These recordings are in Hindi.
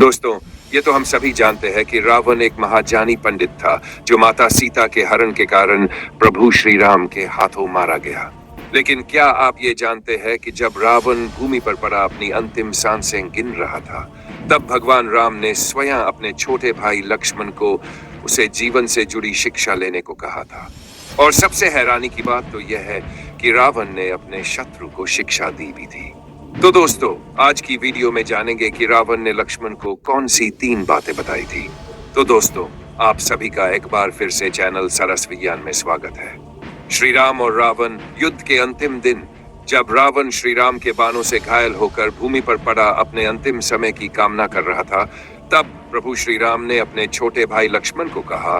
दोस्तों, ये तो हम सभी जानते हैं कि रावण एक महाजानी पंडित था जो माता सीता के हरण के कारण प्रभु श्री राम के हाथों मारा गया। लेकिन क्या आप ये जानते हैं कि जब रावण भूमि पर पड़ा अपनी अंतिम सांसें गिन रहा था, तब भगवान राम ने स्वयं अपने छोटे भाई लक्ष्मण को उसे जीवन से जुड़ी शिक्षा लेने को कहा था। और सबसे हैरानी की बात तो यह है कि रावण ने अपने शत्रु को शिक्षा दी भी थी। तो दोस्तों, आज की वीडियो में जानेंगे कि रावण ने लक्ष्मण को कौन सी 3 बातें बताई थी। तो दोस्तों, आप सभी का एक बार फिर से चैनल सरस विज्ञान में स्वागत है। श्री राम और रावण युद्ध के अंतिम दिन, जब रावण श्री राम के बाणों से घायल होकर भूमि पर पड़ा अपने अंतिम समय की कामना कर रहा था, तब प्रभु श्री राम ने अपने छोटे भाई लक्ष्मण को कहा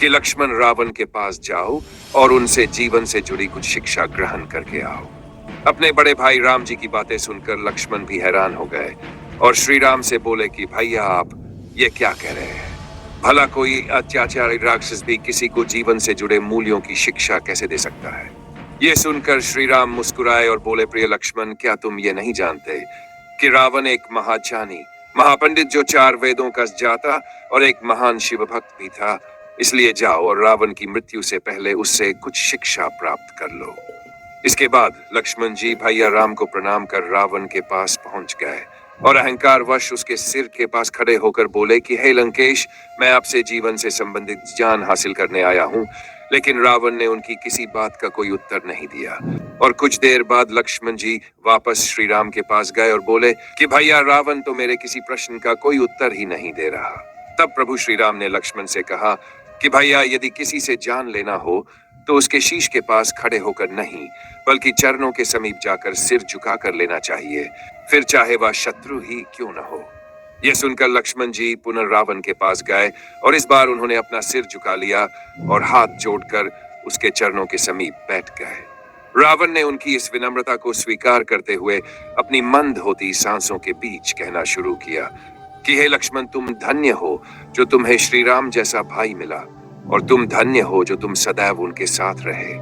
कि लक्ष्मण, रावण के पास जाओ और उनसे जीवन से जुड़ी कुछ शिक्षा ग्रहण करके आओ। अपने बड़े भाई राम जी की बातें सुनकर लक्ष्मण भी हैरान हो गए और श्री राम से बोले कि भैया, आप ये क्या कह रहे हैं? भला कोई अत्याचारी राक्षस भी किसी को जीवन से जुड़े मूल्यों की शिक्षा कैसे दे सकता है? ये सुनकर श्री राम मुस्कुराए और बोले, प्रिय लक्ष्मण, क्या तुम ये नहीं जानते कि रावण एक महाज्ञानी महापंडित जो 4 वेदों का जाता और एक महान शिव भक्त भी था। इसलिए जाओ और रावण की मृत्यु से पहले उससे कुछ शिक्षा प्राप्त कर लो। इसके बाद लक्ष्मण जी भैया राम को प्रणाम कर रावण के पास पहुंच गए और अहंकारवश उसके सिर के पास खड़े होकर बोले कि हे लंकेश, मैं आपसे जीवन से संबंधित ज्ञान हासिल करने आया हूं। लेकिन रावण ने उनकी किसी बात का कोई उत्तर नहीं दिया और कुछ देर बाद लक्ष्मण जी वापस श्री राम के पास गए और बोले कि भैया, रावण तो मेरे किसी प्रश्न का कोई उत्तर ही नहीं दे रहा। तब प्रभु श्री राम ने लक्ष्मण से कहा कि भैया, यदि किसी से जान लेना हो तो उसके शीश के पास खड़े होकर नहीं, बल्कि चरणों के समीप जाकर सिर झुकाकर लेना चाहिए, फिर चाहे वह शत्रु ही क्यों न हो। यह सुनकर लक्ष्मण जी पुनः रावण के पास गए और इस बार उन्होंने अपना सिर झुका लिया और हाथ जोड़कर उसके चरणों के समीप बैठ गए। रावण ने उनकी इस विनम्रता को स्वीकार करते हुए अपनी मंद होती सांसों के बीच कहना शुरू किया कि हे लक्ष्मण, तुम धन्य हो जो तुम्हें श्री राम जैसा भाई मिला, और तुम धन्य हो जो तुम सदैव उनके साथ रहे।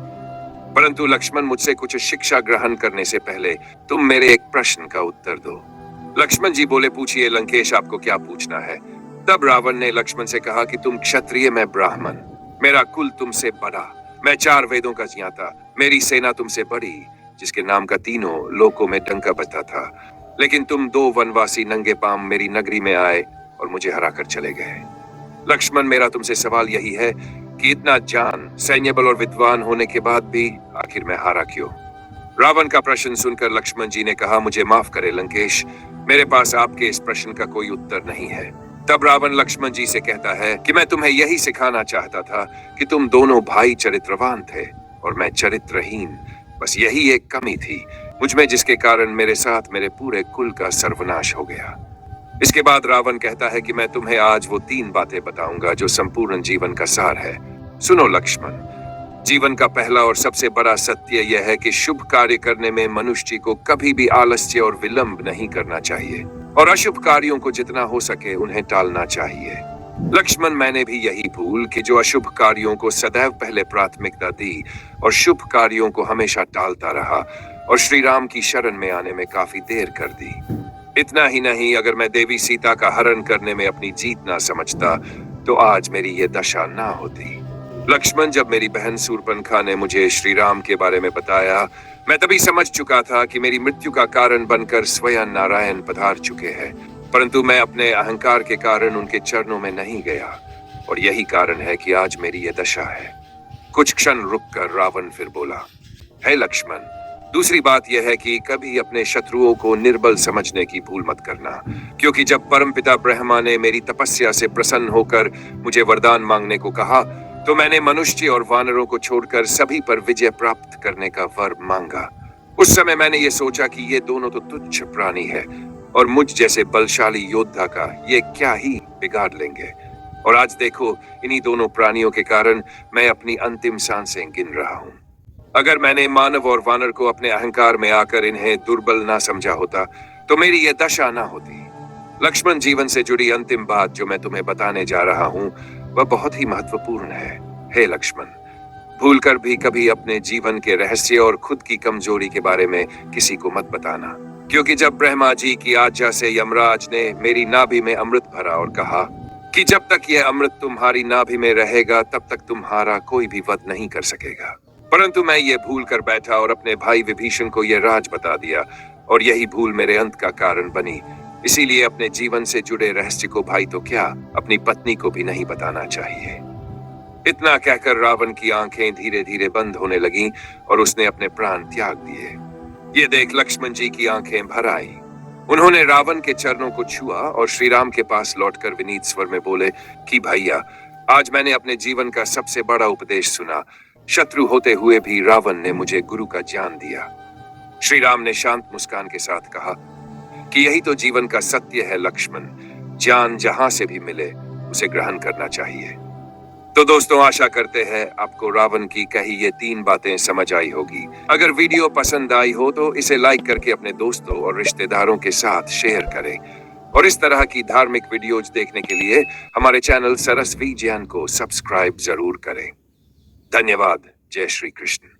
परंतु लक्ष्मण, मुझसे कुछ शिक्षा ग्रहण करने से पहले तुम मेरे एक प्रश्न का उत्तर दो। लक्ष्मण जी बोले, पूछिए लंकेश, आपको क्या पूछना है? तब रावण ने लक्ष्मण से कहा कि तुम क्षत्रिय, मैं ब्राह्मण, मेरा कुल तुमसे बड़ा, मैं 4 वेदों का ज्ञाता, मेरी सेना तुमसे बड़ी, जिसके नाम का तीनों लोकों में डंका बजता था। लेकिन तुम 2 वनवासी नंगे पांव मेरी नगरी में आए और मुझे हराकर चले गए। लक्ष्मण, मेरा तुमसे सवाल यही है कि इतना जान, सैन्य बल और विद्वान होने के बाद भी आखिर मैं हारा क्यों? रावण का प्रश्न सुनकर लक्ष्मण जी ने कहा, मुझे माफ करे लंकेश, मेरे पास आपके इस प्रश्न का कोई उत्तर नहीं है। तब रावण लक्ष्मण जी से कहता है कि मैं तुम्हें यही सिखाना चाहता था कि तुम दोनों भाई चरित्रवान थे और मैं चरित्रहीन। बस यही एक कमी थी मुझमें, जिसके कारण मेरे साथ मेरे पूरे कुल का सर्वनाश हो गया। इसके बाद रावण कहता है कि मैं तुम्हें आज वो 3 बातें बताऊंगा जो संपूर्ण जीवन का सार है। सुनो लक्ष्मण, जीवन का पहला और सबसे बड़ा सत्य यह है कि शुभ कार्य करने में मनुष्य को कभी भी आलस्य और विलंब नहीं करना चाहिए और अशुभ कार्यों को जितना हो सके उन्हें टालना चाहिए। लक्ष्मण, मैंने भी यही भूल कि जो अशुभ कार्यों को सदैव पहले प्राथमिकता दी और शुभ कार्यों को हमेशा टालता रहा और श्री राम की शरण में आने में काफी देर कर दी। इतना ही नहीं, अगर मैं देवी सीता का हरण करने में अपनी जीत ना समझता तो आज मेरी ये दशा ना होती। लक्ष्मण, जब मेरी बहन शूर्पणखा ने मुझे श्री राम के बारे में बताया, मैं तभी समझ चुका था कि मेरी मृत्यु का कारण बनकर स्वयं नारायण पधार चुके हैं। परंतु मैं अपने अहंकार के कारण उनके चरणों में नहीं गया और यही कारण है कि आज मेरी ये दशा है। कुछ क्षण रुककर रावण फिर बोला, हे लक्ष्मण, दूसरी बात यह है कि कभी अपने शत्रुओं को निर्बल समझने की भूल मत करना, क्योंकि जब परमपिता ब्रह्मा ने मेरी तपस्या से प्रसन्न होकर मुझे वरदान मांगने को कहा, तो मैंने मनुष्य और वानरों को छोड़कर सभी पर विजय प्राप्त करने का वर मांगा। उस समय मैंने ये सोचा कि ये दोनों तो तुच्छ प्राणी है और मुझ जैसे बलशाली योद्धा का ये क्या ही बिगाड़ लेंगे। और आज देखो, इन्हीं दोनों प्राणियों के कारण मैं अपनी अंतिम सांसें गिन रहा हूं। अगर मैंने मानव और वानर को अपने अहंकार में आकर इन्हें दुर्बल ना समझा होता तो मेरी ये दशा ना होती। लक्ष्मण, जीवन से जुड़ी अंतिम बात जो मैं तुम्हें बताने जा रहा हूं वह बहुत ही महत्वपूर्ण है। हे लक्ष्मण, भूलकर भी कभी अपने जीवन के रहस्य और खुद की कमजोरी के बारे में किसी को मत बताना, क्योंकि जब ब्रह्मा जी की आज्ञा से यमराज ने मेरी नाभि में अमृत भरा और कहा कि जब तक यह अमृत तुम्हारी नाभि में रहेगा तब तक तुम्हारा कोई भी वध नहीं कर सकेगा, परंतु मैं ये भूल कर बैठा और अपने भाई विभीषण को यह राज बता दिया, और यही भूल मेरे अंत का कारण बनी। इसीलिए अपने जीवन से जुड़े रहस्य को भाई तो क्या, अपनी पत्नी को भी नहीं बताना चाहिए। इतना कहकर रावण की आंखें धीरे धीरे बंद होने लगीं और उसने अपने प्राण त्याग दिए। ये देख लक्ष्मण जी की आंखें भर आई। उन्होंने रावण के चरणों को छुआ और श्री राम के पास लौटकर विनीत स्वर में बोले कि भैया, आज मैंने अपने जीवन का सबसे बड़ा उपदेश सुना। शत्रु होते हुए भी रावण ने मुझे गुरु का ज्ञान दिया। श्री राम ने शांत मुस्कान के साथ कहा कि यही तो जीवन का सत्य है लक्ष्मण, ज्ञान जहां से भी मिले उसे ग्रहण करना चाहिए। तो दोस्तों, आशा करते हैं आपको रावण की कही ये 3 बातें समझ आई होगी। अगर वीडियो पसंद आई हो तो इसे लाइक करके अपने दोस्तों और रिश्तेदारों के साथ शेयर करें, और इस तरह की धार्मिक वीडियोज देखने के लिए हमारे चैनल सरस विज्ञान को सब्सक्राइब जरूर करें। धन्यवाद। जय श्री कृष्ण।